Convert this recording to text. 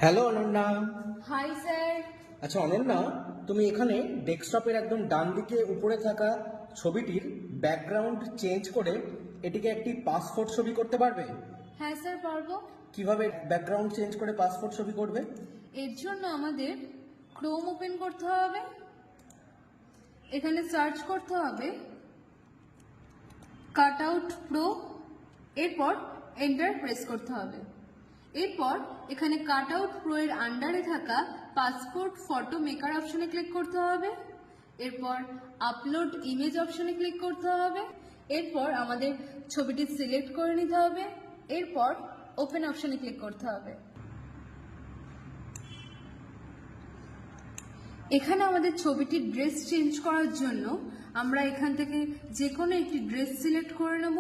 Hello Ananya. Hi sir. আচ্ছা অনন্যা, তুমি এখানে ডেস্কটপের একদম ডান দিকে উপরে থাকা ছবিটির ব্যাকগ্রাউন্ড চেঞ্জ করে এটিকে একটি পাসপোর্ট ছবি করতে পারবে? হ্যাঁ স্যার, পারবো। কিভাবে ব্যাকগ্রাউন্ড চেঞ্জ করে পাসপোর্ট ছবি করবে? এর জন্য আমাদের ক্রোম ওপেন করতে হবে, এখানে সার্চ করতে হবে কাটআউট প্রো, এরপর এন্টার প্রেস করতে হবে। এরপর এখানে কাটআউট প্রো এর আন্ডারে থাকা পাসপোর্ট ফটো মেকার অপশনে ক্লিক করতে হবে। এরপর আপলোড ইমেজ অপশনে ক্লিক করতে হবে। এরপর আমাদের ছবিটি সিলেক্ট করে নিতে হবে। এরপর ওপেন অপশনে ক্লিক করতে হবে। এখানে আমাদের ছবিটির ড্রেস চেঞ্জ করার জন্য আমরা এখান থেকে যে কোনো একটি ড্রেস সিলেক্ট করে নেব।